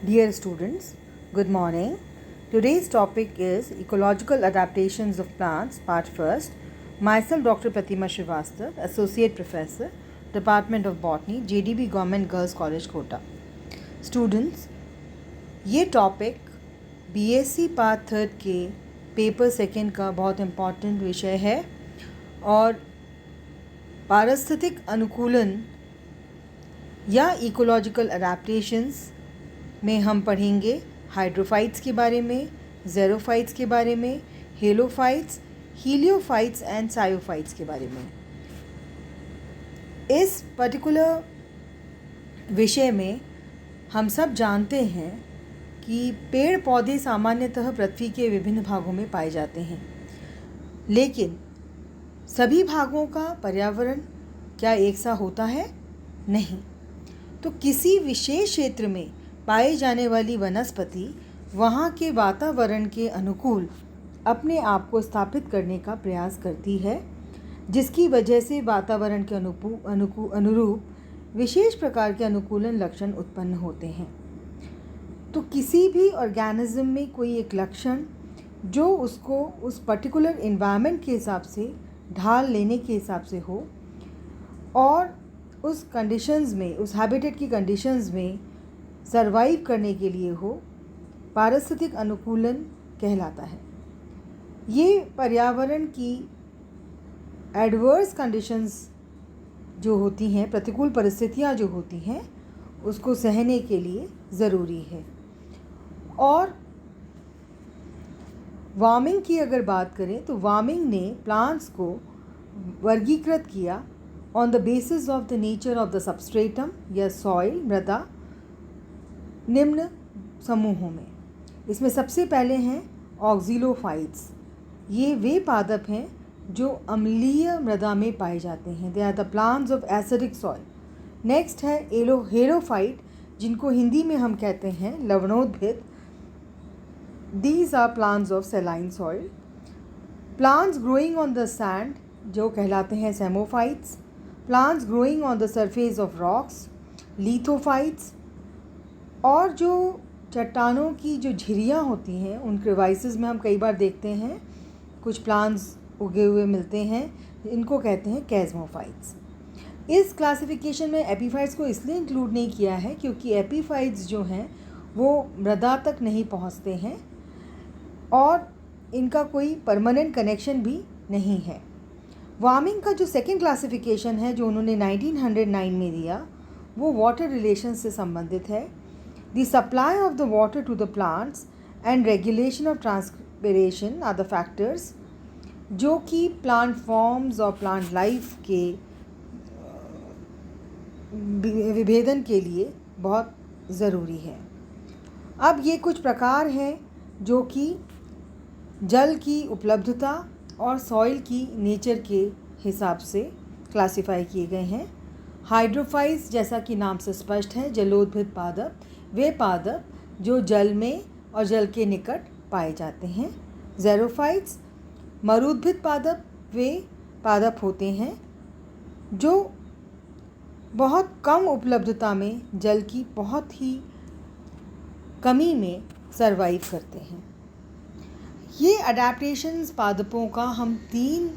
Dear students, good morning. Today's topic is Ecological Adaptations of Plants, Part 1st. Myself, Dr. Pratima Srivastav, Associate Professor, Department of Botany, JDB Government Girls College, Kota. Students, ये topic BSc part 3 के paper 2 का बहुत important विषय है और पारिस्थितिक अनुकूलन या इकोलॉजिकल अडेप्टेशंस में हम पढ़ेंगे हाइड्रोफाइट्स के बारे में, ज़ेरोफाइट्स के बारे में, हेलोफाइट्स, हीलियोफाइट्स एंड सायोफाइट्स के बारे में। इस पर्टिकुलर विषय में हम सब जानते हैं कि पेड़ पौधे सामान्यतः पृथ्वी के विभिन्न भागों में पाए जाते हैं, लेकिन सभी भागों का पर्यावरण क्या एक सा होता है? नहीं। तो किसी विशेष क्षेत्र में पाई जाने वाली वनस्पति वहाँ के वातावरण के अनुकूल अपने आप को स्थापित करने का प्रयास करती है, जिसकी वजह से वातावरण के अनुरूप विशेष प्रकार के अनुकूलन लक्षण उत्पन्न होते हैं। तो किसी भी ऑर्गेनिज्म में कोई एक लक्षण जो उसको उस पर्टिकुलर एनवायरनमेंट के हिसाब से ढाल लेने के हिसाब से हो और उस कंडीशंस में, उस हैबिटेट की कंडीशंस में सरवाइव करने के लिए हो, पारिस्थितिक अनुकूलन कहलाता है। ये पर्यावरण की एडवर्स कंडीशंस जो होती हैं, प्रतिकूल परिस्थितियाँ जो होती हैं, उसको सहने के लिए ज़रूरी है। और वार्मिंग की अगर बात करें तो वार्मिंग ने प्लांट्स को वर्गीकृत किया on the basis of the nature of the substratum या सॉइल, मृदा, निम्न समूहों में। इसमें सबसे पहले हैं ऑक्सिलोफाइट्स। ये वे पादप हैं जो अम्लीय मृदा में पाए जाते हैं। They are the plants of acidic soil. Next है हेलोफाइट, जिनको हिंदी में हम कहते हैं लवणोद्भिद। These are plants of saline soil. Plants growing on the sand जो कहलाते हैं psammophytes. Plants growing on the surface of rocks, lithophytes. और जो चट्टानों की जो झिरियाँ होती हैं, उन क्रेवाइसेस में हम कई बार देखते हैं कुछ प्लांट्स उगे हुए मिलते हैं, इनको कहते हैं कैज़मोफाइट्स। इस क्लासिफिकेशन में एपीफाइट्स को इसलिए इंक्लूड नहीं किया है क्योंकि एपीफाइट्स जो हैं वो मृदा तक नहीं पहुंचते हैं और इनका कोई परमानेंट कनेक्शन भी नहीं है। वार्मिंग का जो सेकेंड क्लासिफिकेशन है जो उन्होंने 1909 में दिया, वो वाटर रिलेशन से संबंधित है। The supply of the water to the plants and regulation of transpiration are the factors जो कि प्लांट फॉर्म्स और प्लांट लाइफ के विभेदन के लिए बहुत ज़रूरी है। अब ये कुछ प्रकार हैं जो कि जल की उपलब्धता और सॉइल की नेचर के हिसाब से क्लासिफाई किए गए हैं। हाइड्रोफाइट्स, जैसा कि नाम से स्पष्ट है, जलोद्भिद पादप, वे पादप जो जल में और जल के निकट पाए जाते हैं। ज़ेरोफाइट्स, मरुद्भिद पादप, वे पादप होते हैं जो बहुत कम उपलब्धता में, जल की बहुत ही कमी में सरवाइव करते हैं। ये अडेप्टेशंस पादपों का हम 3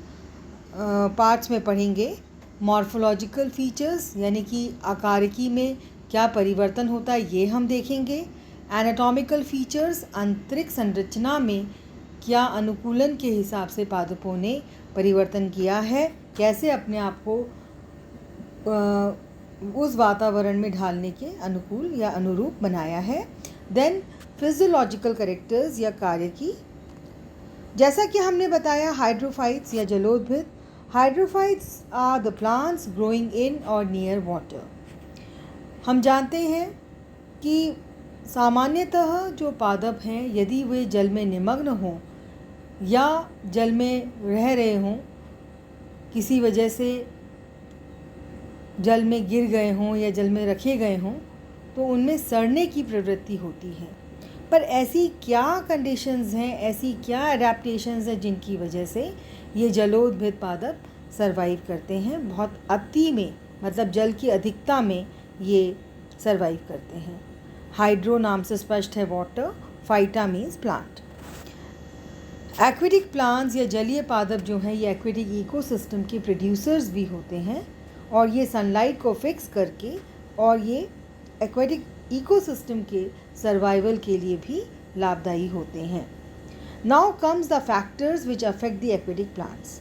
पार्ट्स में पढ़ेंगे। मॉर्फोलॉजिकल फीचर्स यानी कि आकारिकी में क्या परिवर्तन होता है ये हम देखेंगे। एनाटॉमिकल फीचर्स, आंतरिक संरचना में क्या अनुकूलन के हिसाब से पादपों ने परिवर्तन किया है, कैसे अपने आप को उस वातावरण में ढालने के अनुकूल या अनुरूप बनाया है। देन फिजियोलॉजिकल कैरेक्टर्स या कार्य की, जैसा कि हमने बताया हाइड्रोफाइट्स या जलोद्भिद। Hydrophytes are the plants growing in और नियर वाटर। हम जानते हैं कि सामान्यतः जो पादप हैं, यदि वे जल में निमग्न हों या जल में रह रहे हों, किसी वजह से जल में गिर गए हों या जल में रखे गए हों, तो उनमें सड़ने की प्रवृत्ति होती है। पर ऐसी क्या कंडीशंस हैं, ऐसी क्या एडेप्टेशंस हैं जिनकी वजह से ये जलोद्भिद पादप सरवाइव करते हैं? बहुत अति में, मतलब जल की अधिकता में ये सरवाइव करते हैं। हाइड्रो नाम से स्पष्ट है water, phyta means plant. Aquatic plants या जलीय पादप जो हैं ये एक्वेटिक इकोसिस्टम के प्रोड्यूसर्स भी होते हैं और ये सनलाइट को फिक्स करके और ये एक्वेटिक इकोसिस्टम के सर्वाइवल के लिए भी लाभदायी होते हैं। Now comes the factors which affect the aquatic plants.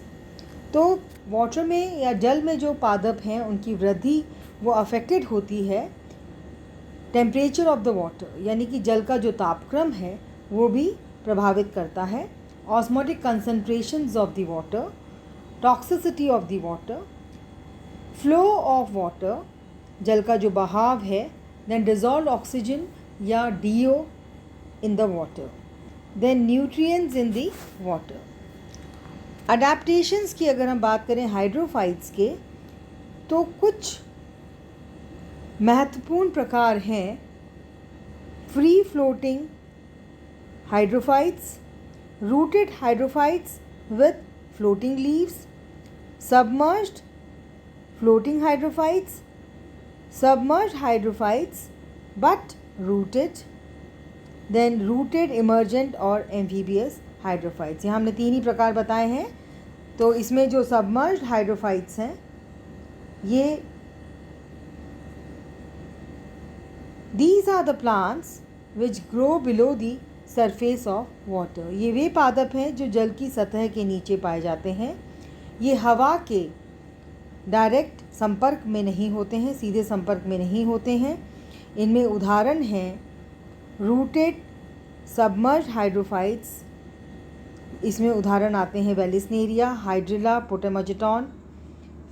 तो वाटर में या जल में जो पादप हैं उनकी वृद्धि वो अफेक्टेड होती है टेम्परेचर ऑफ द वाटर, यानी कि जल का जो तापक्रम है वो भी प्रभावित करता है। Osmotic concentrations of the water, toxicity of the water, flow of water, जल का जो बहाव है, देन डिजॉल्व ऑक्सीजन या DO in the water, then nutrients in the water. Adaptations की अगर हम बात करें हाइड्रोफाइट्स के, तो कुछ महत्वपूर्ण प्रकार हैं free floating hydrophytes, rooted hydrophytes with floating leaves, submerged floating hydrophytes, submerged hydrophytes but rooted, then rooted emergent और amphibious hydrophytes। यहाँ हमने 3 ही प्रकार बताए हैं। तो इसमें जो submerged hydrophytes हैं ये these are the plants which grow below the surface of water। ये वे पादप हैं जो जल की सतह के नीचे पाए जाते हैं। ये हवा के डायरेक्ट संपर्क में नहीं होते हैं, सीधे संपर्क में नहीं होते हैं। इनमें उदाहरण हैं रूटेड सबमर्ज्ड हाइड्रोफाइट्स, इसमें उदाहरण आते हैं वेलिस्नेरिया, हाइड्रिला, पोटेमोजेटॉन।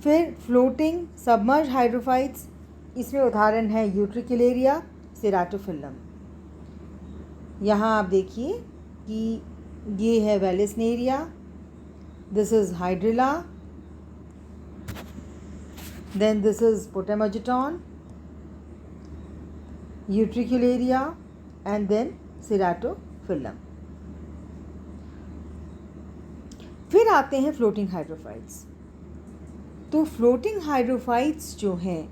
फिर फ्लोटिंग सबमर्ज्ड हाइड्रोफाइट्स, इसमें उदाहरण है यूट्रिकुलेरिया, सेराटोफिलम। यहाँ आप देखिए कि ये है Vallisneria, this is hydrilla, then this is Potamogeton, Utricularia and then Ceratophyllum। फिर आते हैं फ्लोटिंग हाइड्रोफाइट्स। तो फ्लोटिंग हाइड्रोफाइट्स जो हैं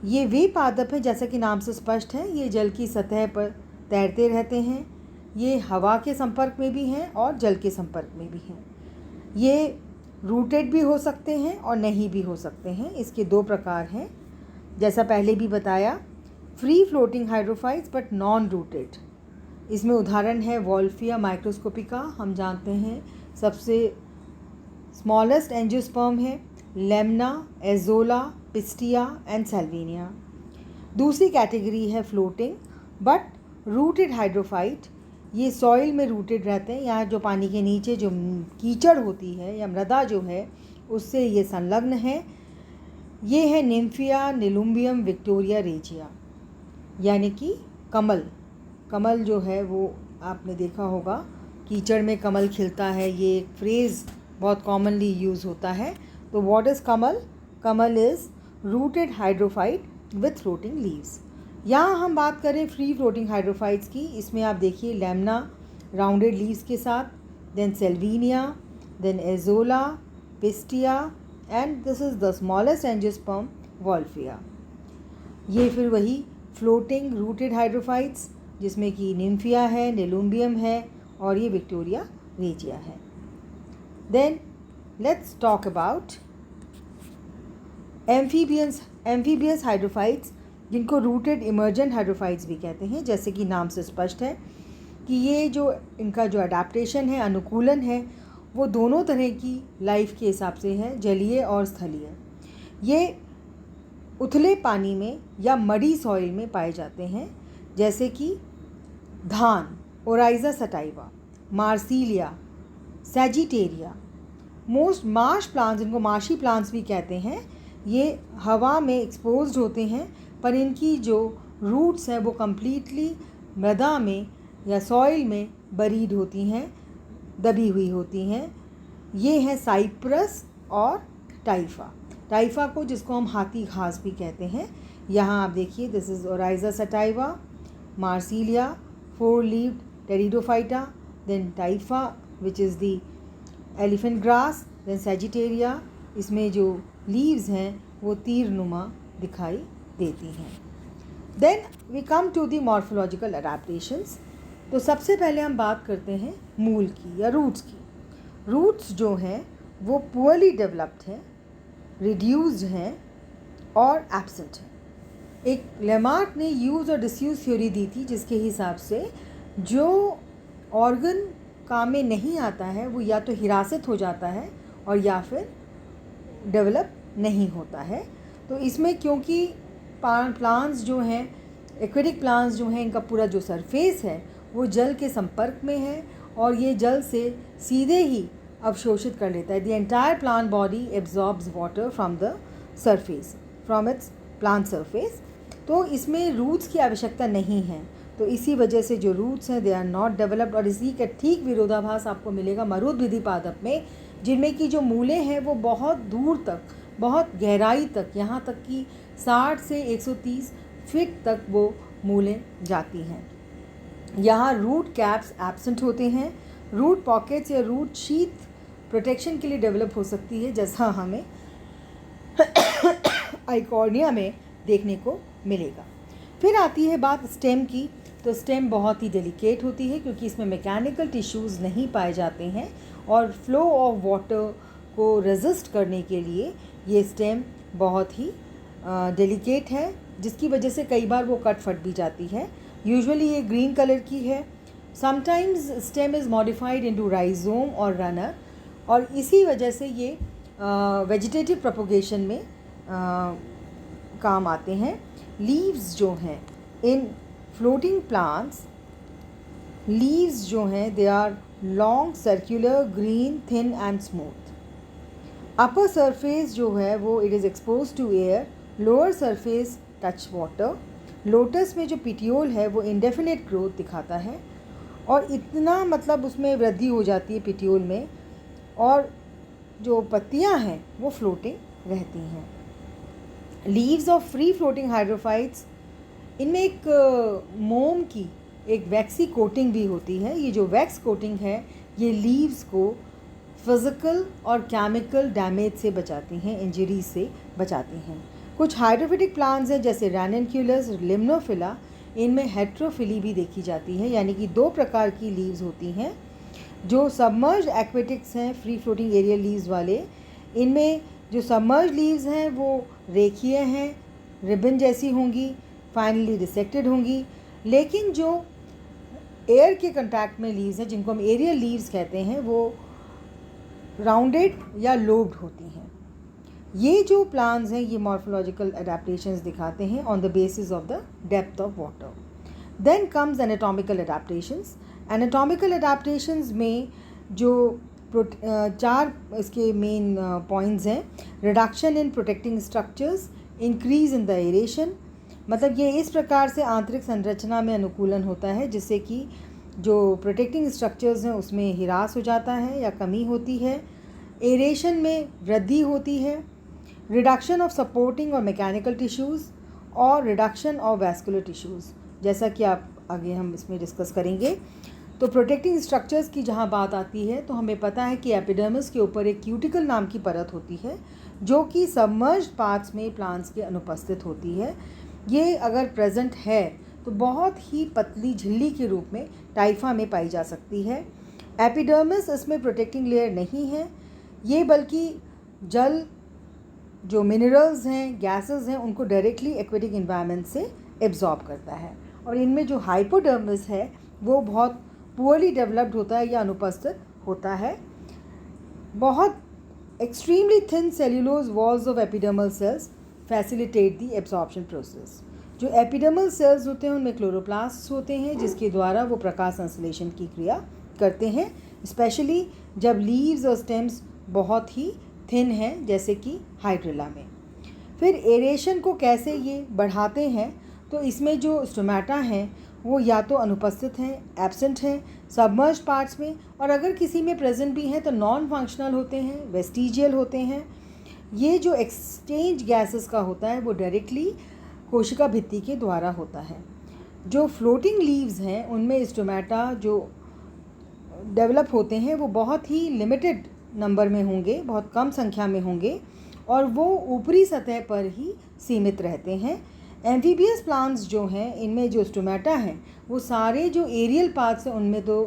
ये वे पादप हैं, जैसा कि नाम से स्पष्ट है, ये जल की सतह पर तैरते रहते हैं। ये हवा के संपर्क में भी हैं और जल के संपर्क में भी हैं। ये रूटेड भी हो सकते हैं और नहीं भी हो सकते हैं। इसके 2 प्रकार हैं, जैसा पहले भी बताया, free floating hydrophytes but non rooted. इसमें उदाहरण है वॉल्फिया माइक्रोस्कोपिका, हम जानते हैं सबसे स्मॉलेस्ट एंजियोस्पर्म है, Lemna, azolla, Pistia and Salvinia. दूसरी कैटेगरी है फ्लोटिंग बट रूटेड हाइड्रोफाइट। ये सॉइल में रूटेड रहते हैं, यहाँ जो पानी के नीचे जो कीचड़ होती है या मृदा जो है उससे ये संलग्न है। ये है निम्फिया, निलुम्बियम, विक्टोरिया, रेजिया, यानी कि कमल। कमल जो है वो आपने देखा होगा, कीचड़ में कमल खिलता है, ये एक फ्रेज़ बहुत कॉमनली यूज़ होता है। तो what is Kamal? Kamal is rooted hydrophyte with floating leaves. यहाँ हम बात करें फ्री फ्लोटिंग हाइड्रोफाइट्स की, इसमें आप देखिए लेमना राउंडेड लीव्स के साथ, then Salvinia, then Azolla, Pistia and this is the smallest angiosperm Wolffia. ये फिर वही फ्लोटिंग रूटेड हाइड्रोफाइट्स जिसमें कि निम्फिया है, निलुम्बियम है और ये विक्टोरिया रेजिया है। Then let's talk about amphibious hydrophytes, जिनको रूटेड इमर्जेंट हाइड्रोफाइट्स भी कहते हैं। जैसे कि नाम से स्पष्ट है कि ये जो इनका जो अडेप्टेशन है, अनुकूलन है, वो दोनों तरह की लाइफ के हिसाब से है, जलीय और स्थलीय। ये उथले पानी में या मडी सॉइल में पाए जाते हैं, जैसे कि धान, Oryza sativa, Marsilea, Sagittaria. Most marsh plants, इनको मार्शी प्लांट्स भी कहते हैं, ये हवा में एक्सपोज्ड होते हैं पर इनकी जो रूट्स हैं वो कम्प्लीटली मृदा में या सॉइल में बरीड होती हैं, दबी हुई होती हैं। ये हैं साइप्रस और टाइफा। टाइफा को जिसको हम हाथी घास भी कहते हैं। यहाँ आप देखिए, this is Oryza sativa, Marsilea, 4 leaved Pteridophyta, then Typha which is the elephant grass, then Sagittaria. इसमें जो लीव्स हैं वो तीर नुमा दिखाई देती हैं। Then we come to the morphological adaptations. तो सबसे पहले हम बात करते हैं मूल की या रूट्स की। रूट्स जो हैं वो पुअरली डेवलप्ड हैं, रिड्यूस्ड हैं और एब्सेंट हैं। एक लेमार्क ने यूज़ और डिसयूज़ थ्योरी दी थी जिसके हिसाब से जो ऑर्गन काम में नहीं आता है वो या तो हिरासत हो जाता है और या फिर डेवलप नहीं होता है। तो इसमें क्योंकि प्लांट्स जो हैं, एक्वेटिक प्लांट्स जो हैं, इनका पूरा जो सरफेस है वो जल के संपर्क में है और ये जल से सीधे ही अवशोषित कर लेता है। The entire plant body absorbs water from the surface, from its plant surface. तो इसमें रूट्स की आवश्यकता नहीं है। तो इसी वजह से जो रूट्स हैं दे आर नॉट डेवलप्ड। और इसी का ठीक विरोधाभास आपको मिलेगा मरुद्भिदी पादप में, जिनमें की जो मूलें हैं वो बहुत दूर तक, बहुत गहराई तक, यहाँ तक कि 60 से 130 फीट तक वो मूलें जाती हैं। यहाँ रूट कैप्स एब्सेंट होते हैं। रूट पॉकेट्स या रूट शीथ प्रोटेक्शन के लिए डेवलप हो सकती है, जैसा हमें आइकॉर्निया में देखने को मिलेगा। फिर आती है बात स्टेम की। तो स्टेम बहुत ही डेलिकेट होती है क्योंकि इसमें मैकेनिकल टिश्यूज़ नहीं पाए जाते हैं और फ्लो ऑफ वाटर को रेजिस्ट करने के लिए ये स्टेम बहुत ही डेलिकेट है, जिसकी वजह से कई बार वो कट फट भी जाती है। यूजुअली ये ग्रीन कलर की है। Sometimes stem is modified into rhizome और रनर, और इसी वजह से ये वेजिटेटिव प्रोपोगेशन में काम आते हैं। लीव्स जो हैं इन फ्लोटिंग प्लांट्स, लीव्स जो हैं they are long, circular, green, thin and smooth. Upper surface जो है वो it is expose to air, lower surface touch water. Lotus में जो पिटियोल है वो इंडेफिनिट ग्रोथ दिखाता है और इतना मतलब उसमें वृद्धि हो जाती है पिटियोल में, और जो पत्तियां हैं वो फ्लोटिंग रहती हैं। Leaves of free floating hydrophytes, इनमें एक मोम की एक वैक्सी कोटिंग भी होती है। ये जो वैक्स कोटिंग है ये लीव्स को फिज़िकल और केमिकल डैमेज से बचाती हैं, इंजरी से बचाती हैं। कुछ हाइड्रोफिटिक प्लांट्स हैं जैसे रैननक्यूलस, लिम्नोफिला, इनमें हेट्रोफिली भी देखी जाती है, यानी कि दो प्रकार की लीव्स होती हैं। जो सबमर्ज्ड एक्वेटिक्स हैं, फ्री फ्लोटिंग एरियल लीव्स वाले, इनमें जो सबमर्ज्ड लीव्स हैं वो रेखीय हैं, रिबन जैसी होंगी, फाइनली डिसेक्टेड होंगी। लेकिन जो एयर के कंटैक्ट में लीव्स हैं, जिनको हम एरियल लीव्स कहते हैं, वो राउंडेड या लोब्ड होती हैं। ये जो प्लांट्स हैं ये मॉर्फोलॉजिकल अडेप्टेशंस दिखाते हैं on the basis of the depth of water. Then comes anatomical adaptations. Anatomical adaptations में जो 4 इसके मेन पॉइंट्स हैं। Reduction in protecting structures, increase in the aeration, मतलब ये इस प्रकार से आंतरिक संरचना में अनुकूलन होता है जिससे कि जो प्रोटेक्टिंग स्ट्रक्चर्स हैं उसमें हिरास हो जाता है या कमी होती है। एरेशन में वृद्धि होती है। रिडक्शन ऑफ सपोर्टिंग और मैकेनिकल टिश्यूज़ और रिडक्शन ऑफ वैस्कुलर टिश्यूज़, जैसा कि आप आगे हम इसमें डिस्कस करेंगे। तो प्रोटेक्टिंग स्ट्रक्चर्स की जहाँ बात आती है तो हमें पता है कि एपिडर्मिस के ऊपर एक क्यूटिकल नाम की परत होती है जो कि सबमर्ज्ड पार्ट्स में प्लांट्स के अनुपस्थित होती है। ये अगर प्रेजेंट है तो बहुत ही पतली झिल्ली के रूप में टाइफा में पाई जा सकती है। एपिडर्मिस इसमें प्रोटेक्टिंग लेयर नहीं है, ये बल्कि जल, जो मिनरल्स हैं, गैसेस हैं, उनको डायरेक्टली एक्वेटिक एनवायरनमेंट से एब्जॉर्ब करता है। और इनमें जो हाइपोडर्मिस है वो बहुत पुअरली डेवलप्ड होता है या अनुपस्थित होता है। बहुत extremely thin cellulose walls of epidermal cells facilitate the absorption process. जो एपिडर्मल सेल्स होते हैं उनमें क्लोरोप्लास्ट होते हैं जिसके द्वारा वो प्रकाश संश्लेषण की क्रिया करते हैं, स्पेशली जब लीव्स और स्टेम्स बहुत ही थिन हैं जैसे कि हाइड्रिला में। फिर एरेशन को कैसे ये बढ़ाते हैं, तो इसमें जो स्टोमेटा हैं वो या तो अनुपस्थित हैं, एब्सेंट हैं सबमर्ज्ड पार्ट्स में, और अगर किसी में प्रेजेंट भी हैं तो नॉन फंक्शनल होते हैं, वेस्टिजियल होते हैं। ये जो एक्सचेंज गैसेस का होता है वो डायरेक्टली कोशिका भित्ति के द्वारा होता है। जो फ्लोटिंग लीव्स हैं उनमें स्टोमेटा जो डेवलप होते हैं वो बहुत ही लिमिटेड नंबर में होंगे, बहुत कम संख्या में होंगे और वो ऊपरी सतह पर ही सीमित रहते हैं। एम्फीबियस प्लांट्स जो हैं इनमें जो स्टोमेटा हैं वो सारे जो एरियल पार्ट्स हैं उनमें तो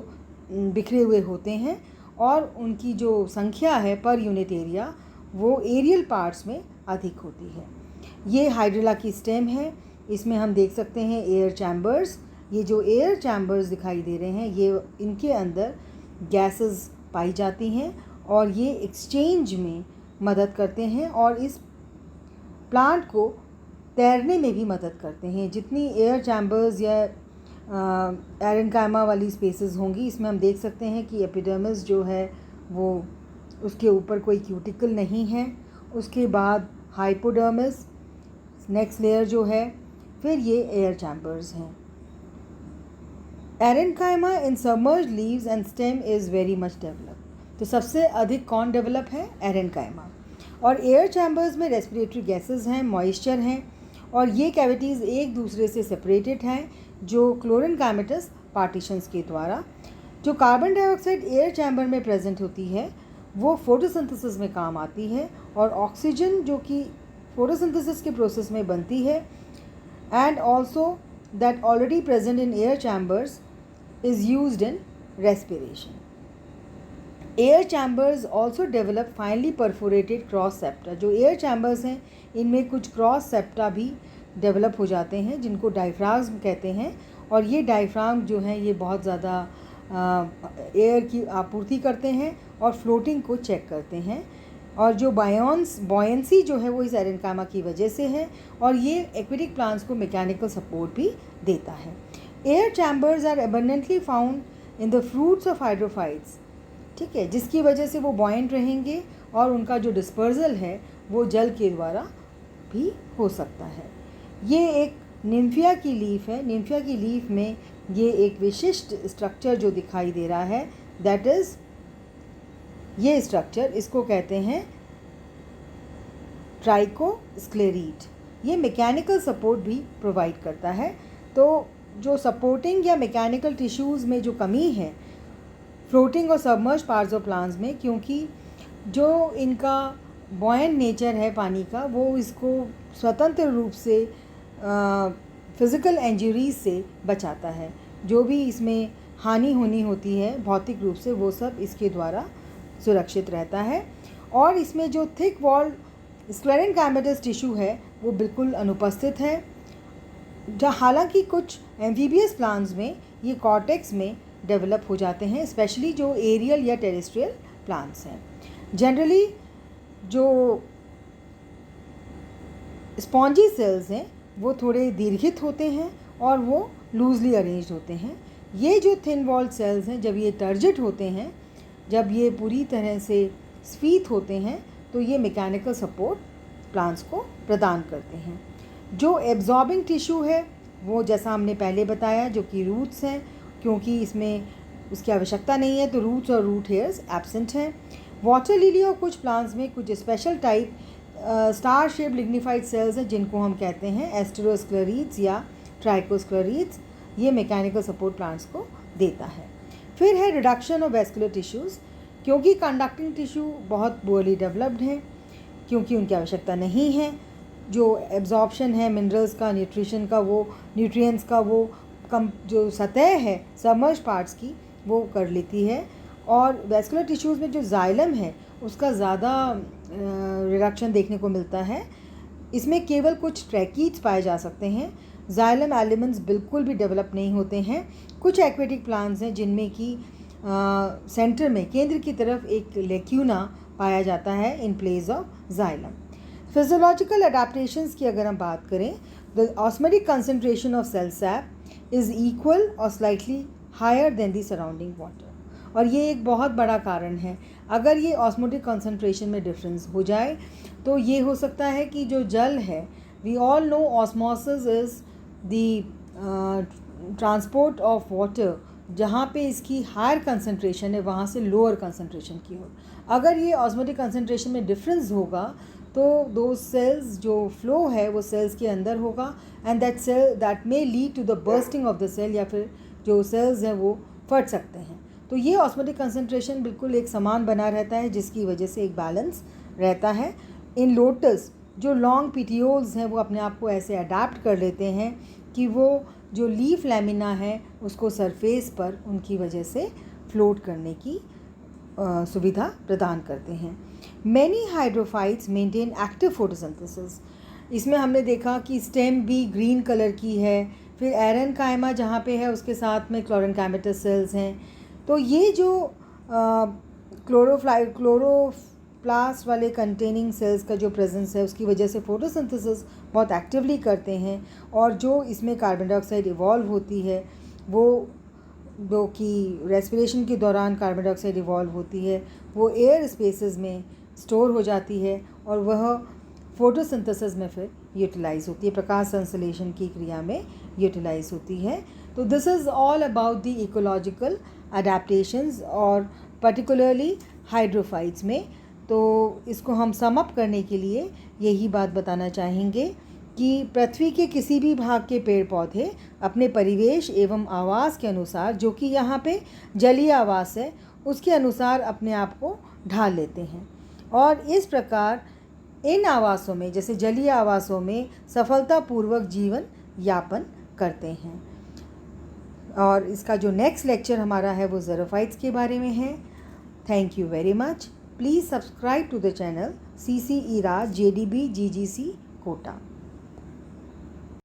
बिखरे हुए होते हैं और उनकी जो संख्या है पर यूनिट एरिया वो एरियल पार्ट्स में अधिक होती है। ये हाइड्रिला की स्टेम है। इसमें हम देख सकते हैं एयर चैम्बर्स। ये जो एयर चैम्बर्स दिखाई दे रहे हैं ये इनके अंदर गैसेस पाई जाती हैं और ये एक्सचेंज में मदद करते हैं और इस प्लांट को तैरने में भी मदद करते हैं। जितनी एयर चैम्बर्स या एरेनकाइमा वाली स्पेसेस होंगी इसमें हम देख सकते हैं कि एपिडर्मिस जो है वो उसके ऊपर कोई क्यूटिकल नहीं है। उसके बाद हाइपोडर्मिस नेक्स्ट लेयर जो है, फिर ये एयर चैम्बर्स हैं। Aerenchyma in submerged leaves and stem is very much develop. तो सबसे अधिक कौन डेवलप है? एरेनकाइमा। और एयर चैम्बर्स में रेस्पिरेटरी गैसेस हैं, मॉइस्चर हैं और ये कैविटीज़ एक दूसरे से सेपरेटेड हैं जो क्लोरेनकाइमेटस पार्टीशंस के द्वारा। जो कार्बन डाइऑक्साइड एयर चैम्बर में प्रेजेंट होती है वो फोटोसिंथेसिस में काम आती है और ऑक्सीजन जो कि फोटोसिंथेसिस के प्रोसेस में बनती है and also that already present in air chambers is used in respiration. Air chambers also develop finely perforated cross septa. जो air chambers हैं इनमें कुछ cross septa भी develop हो जाते हैं जिनको diaphragm कहते हैं और ये diaphragm जो हैं ये बहुत ज़्यादा एयर की आपूर्ति करते हैं और फ्लोटिंग को चेक करते हैं और जो बॉयंसी जो है वो इस एरेनकाइमा की वजह से है और ये एक्वेटिक प्लांट्स को मैकेनिकल सपोर्ट भी देता है। Air chambers are abundantly found in the fruits of hydrophytes, ठीक है, जिसकी वजह से वो बॉयंट रहेंगे और उनका जो डिस्पर्जल है वो जल के द्वारा भी हो सकता है। ये एक निम्फिया की लीफ है। निम्फिया की लीफ में ये एक विशिष्ट स्ट्रक्चर जो दिखाई दे रहा है दैट इज़ ये स्ट्रक्चर, इसको कहते हैं ट्राइकोस्क्लेरीट। ये मैकेनिकल सपोर्ट भी प्रोवाइड करता है। तो जो सपोर्टिंग या मैकेनिकल टिश्यूज़ में जो कमी है फ्लोटिंग और सबमर्ज पार्ट्स ऑफ प्लांट्स में, क्योंकि जो इनका बॉयंट नेचर है पानी का वो इसको स्वतंत्र रूप से फिज़िकल इंजरीज से बचाता है। जो भी इसमें हानि होनी होती है भौतिक रूप से वो सब इसके द्वारा सुरक्षित रहता है। और इसमें जो थिक वॉल स्क्लेरेनकाइमेटस टिश्यू है वो बिल्कुल अनुपस्थित है। हालांकि कुछ एम्फीबियस प्लांट्स में ये कॉर्टेक्स में डेवलप हो जाते हैं, स्पेशली जो एरियल या टेरेस्ट्रियल प्लांट्स हैं। जनरली जो स्पॉन्जी सेल्स हैं वो थोड़े दीर्घित होते हैं और वो लूजली अरेंज्ड होते हैं। ये जो थिन वॉल्ड सेल्स हैं जब ये टर्जिट होते हैं, जब ये पूरी तरह से स्फीत होते हैं तो ये मैकेनिकल सपोर्ट प्लांट्स को प्रदान करते हैं। जो एब्जॉर्बिंग टिश्यू है वो जैसा हमने पहले बताया जो कि रूट्स हैं, क्योंकि इसमें उसकी आवश्यकता नहीं है तो रूट्स और रूट हेयर्स एब्सेंट हैं। वाटर लिली और कुछ प्लांट्स में कुछ special type star shape lignified cells हैं जिनको हम कहते हैं एस्टेरोस्क्लेरीड्स या ट्राइकोस्क्लेरीड्स। ये मैकेनिकल सपोर्ट प्लांट्स को देता है। फिर है रिडक्शन ऑफ वेस्कुलर टिश्यूज़, क्योंकि कंडक्टिंग टिश्यू बहुत पुअरली डेवलप्ड हैं, क्योंकि उनकी आवश्यकता नहीं है। जो एब्जॉर्प्शन है मिनरल्स का, न्यूट्रिशन का, वो न्यूट्रिएंट्स का वो कम जो सतह है सबमर्ज पार्ट्स की वो कर लेती है। और वेस्कुलर टिश्यूज़ में जो जाइलम है उसका ज़्यादा रिडक्शन देखने को मिलता है। इसमें केवल कुछ ट्रैकीड्स पाए जा सकते हैं। जाइलम एलिमेंट्स बिल्कुल भी डेवलप नहीं होते हैं। कुछ एक्वेटिक प्लांट्स हैं जिनमें कि सेंटर में केंद्र की तरफ एक लेक्यूना पाया जाता है in place of xylem. Physiological adaptations की अगर हम बात करें, the osmotic concentration of cell sap is equal और slightly higher than the surrounding water. और ये एक बहुत बड़ा कारण है। अगर ये ऑस्मोटिक कंसंट्रेशन में डिफरेंस हो जाए तो ये हो सकता है कि जो जल है, we all know osmosis is the transport of water, जहाँ पे इसकी हायर कंसंट्रेशन है वहाँ से लोअर कंसंट्रेशन की ओर। अगर ये ऑस्मोटिक कंसंट्रेशन में डिफरेंस होगा तो दो सेल्स जो फ्लो है वो सेल्स के अंदर होगा and that may lead to the bursting of the cell, या फिर जो सेल्स हैं वो फट सकते हैं। तो ये ऑस्मोटिक कंसंट्रेशन बिल्कुल एक समान बना रहता है जिसकी वजह से एक बैलेंस रहता है। इन लोटस जो लॉन्ग पिटियोल्स हैं वो अपने आप को ऐसे अडाप्ट कर लेते हैं कि वो जो लीफ लैमिना है उसको सरफेस पर उनकी वजह से फ्लोट करने की सुविधा प्रदान करते हैं। Many hydrophytes maintain active photosynthesis. इसमें हमने देखा कि स्टेम भी ग्रीन कलर की है, फिर एरेनकाइमा जहाँ पे है उसके साथ में क्लोरेनकाइमेटस सेल्स हैं। तो ये जो क्लोरोप्लास्ट वाले कंटेनिंग सेल्स का जो प्रेजेंस है उसकी वजह से फोटोसिंथेसिस बहुत एक्टिवली करते हैं, और जो इसमें कार्बन डाइऑक्साइड इवॉल्व होती है वो जो कि रेस्पिरेशन के दौरान कार्बन डाइऑक्साइड इवॉल्व होती है वो एयर स्पेसेस में स्टोर हो जाती है और वह फोटोसिंथेसिस में फिर यूटिलाइज होती है, प्रकाश संश्लेषण की क्रिया में यूटिलाइज होती है। तो this is all about the ecological adaptations और पर्टिकुलरली हाइड्रोफाइट्स में। तो इसको हम सम अप करने के लिए यही बात बताना चाहेंगे कि पृथ्वी के किसी भी भाग के पेड़ पौधे अपने परिवेश एवं आवास के अनुसार, जो कि यहाँ पे जलीय आवास है, उसके अनुसार अपने आप को ढाल लेते हैं और इस प्रकार इन आवासों में, जैसे जलीय आवासों में, सफलतापूर्वक जीवन यापन करते हैं। और इसका जो नेक्स्ट लेक्चर हमारा है वो ज़ेरोफाइट्स के बारे में है। Thank you very much. Please subscribe to the channel CC ERA JDB GGC Kota.